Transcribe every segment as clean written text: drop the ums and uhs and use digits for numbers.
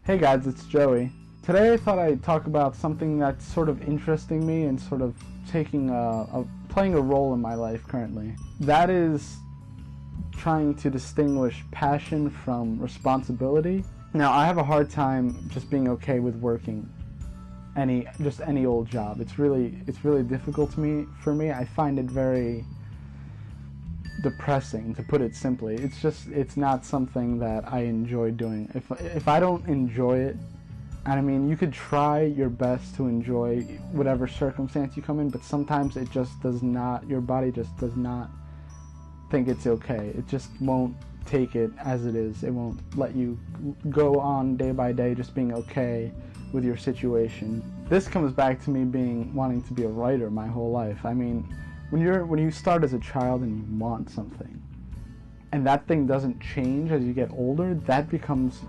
Hey guys, it's Joey. Today I thought I'd talk about something that's sort of interesting me and sort of playing a role in my life currently. That is trying to distinguish passion from responsibility. Now, I have a hard time just being okay with working any old job. It's really difficult for me. I find it very depressing, to put it simply. It's not something that I enjoy doing. If I don't enjoy it, and I mean, you could try your best to enjoy whatever circumstance you come in, but sometimes it just does not, your body just does not think it's okay. It just won't take it as it is. It won't let you go on day by day just being okay with your situation. This comes back to me wanting to be a writer my whole life. I mean, when you start as a child and you want something, and that thing doesn't change as you get older, that becomes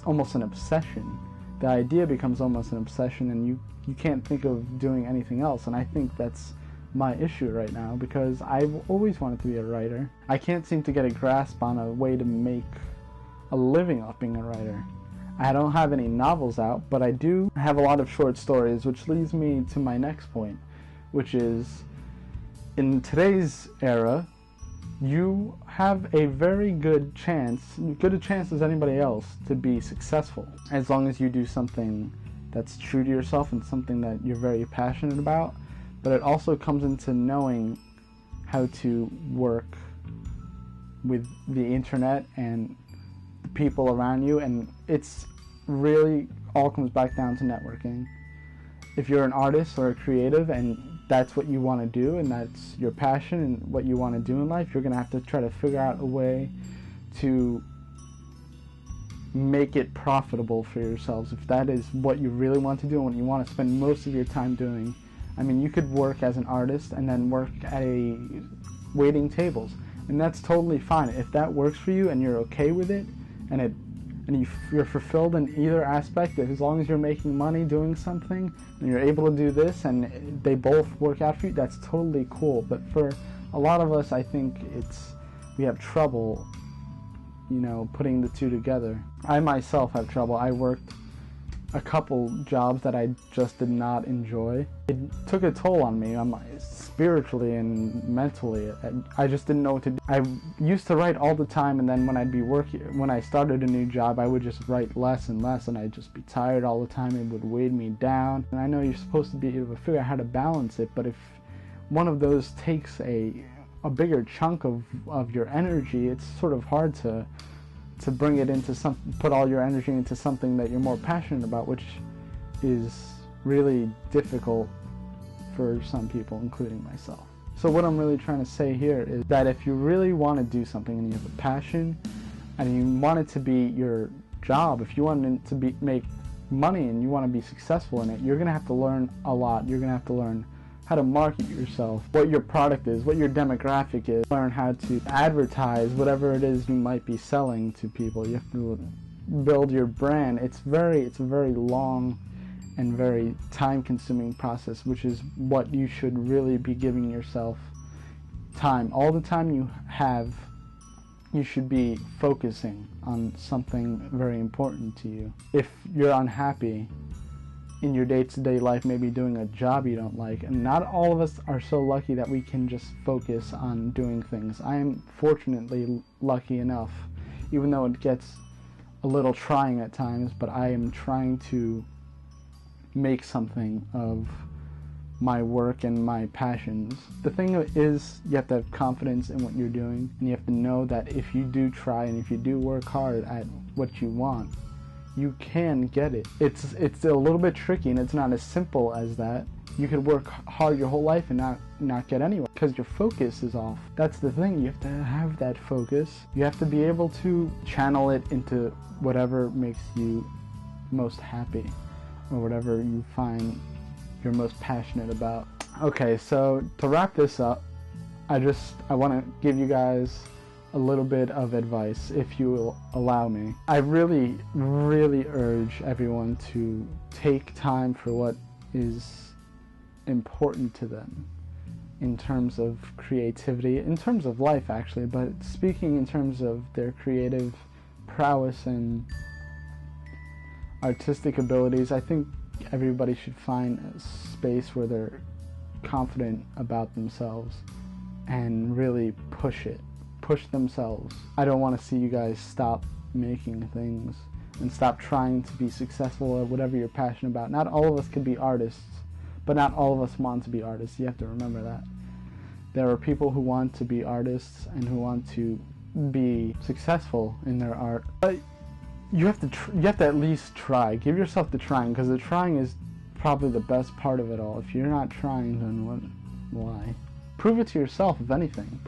almost an obsession. The idea becomes almost an obsession, and you can't think of doing anything else. And I think that's my issue right now, because I've always wanted to be a writer. I can't seem to get a grasp on a way to make a living off being a writer. I don't have any novels out, but I do have a lot of short stories, which leads me to my next point, which is, in today's era, you have a very good chance as anybody else, to be successful, as long as you do something that's true to yourself and something that you're very passionate about. But it also comes into knowing how to work with the internet and the people around you, and it's really all comes back down to networking. If you're an artist or a creative and that's what you want to do and that's your passion and what you want to do in life, you're going to have to try to figure out a way to make it profitable for yourselves. If that is what you really want to do and what you want to spend most of your time doing. I mean, you could work as an artist and then work at waiting tables, and that's totally fine. If that works for you and you're okay with it, and you're fulfilled in either aspect, as long as you're making money doing something and you're able to do this and they both work out for you, that's totally cool. But for a lot of us, I think we have trouble, putting the two together. I myself have trouble. I worked a couple jobs that I just did not enjoy. It took a toll on me, spiritually and mentally. I just didn't know what to do. I used to write all the time, and then when I started a new job, I would just write less and less, and I'd just be tired all the time. It would weigh me down. And I know you're supposed to be able to figure out how to balance it, but if one of those takes a bigger chunk of your energy, it's sort of hard to bring it into put all your energy into something that you're more passionate about, which is really difficult for some people, including myself. So what I'm really trying to say here is that if you really want to do something and you have a passion and you want it to be your job, if you want it to make money and you want to be successful in it, you're going to have to learn a lot. You're going to have to learn how to market yourself, what your product is, what your demographic is, learn how to advertise whatever it is you might be selling to people. You have to build your brand. It's a very long and very time-consuming process, which is what you should really be giving yourself time. All the time you have, you should be focusing on something very important to you. If you're unhappy in your day-to-day life, maybe doing a job you don't like, and not all of us are so lucky that we can just focus on doing things. I am fortunately lucky enough, even though it gets a little trying at times, but I am trying to make something of my work and my passions. The thing is, you have to have confidence in what you're doing, and you have to know that if you do try and if you do work hard at what you want, you can get it. It's a little bit tricky, and it's not as simple as that. You could work hard your whole life and not get anywhere because your focus is off. That's the thing. You have to have that focus. You have to be able to channel it into whatever makes you most happy or whatever you find you're most passionate about. Okay, so to wrap this up, I want to give you guys a little bit of advice, if you will allow me. I really, really urge everyone to take time for what is important to them in terms of creativity, in terms of life actually, but speaking in terms of their creative prowess and artistic abilities. I think everybody should find a space where they're confident about themselves and really push themselves. I don't want to see you guys stop making things and stop trying to be successful at whatever you're passionate about. Not all of us can be artists, but not all of us want to be artists. You have to remember that. There are people who want to be artists and who want to be successful in their art, but you have to at least try. Give yourself the trying, because the trying is probably the best part of it all. If you're not trying, then why? Prove it to yourself, if anything.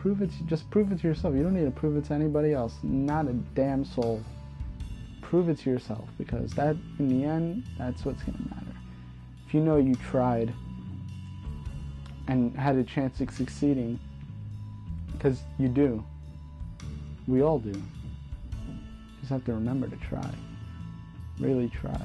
Just prove it to yourself. You don't need to prove it to anybody else. Not a damn soul. Prove it to yourself, because that, in the end, that's what's going to matter. If you know you tried and had a chance of succeeding, because you do. We all do. You just have to remember to try. Really try.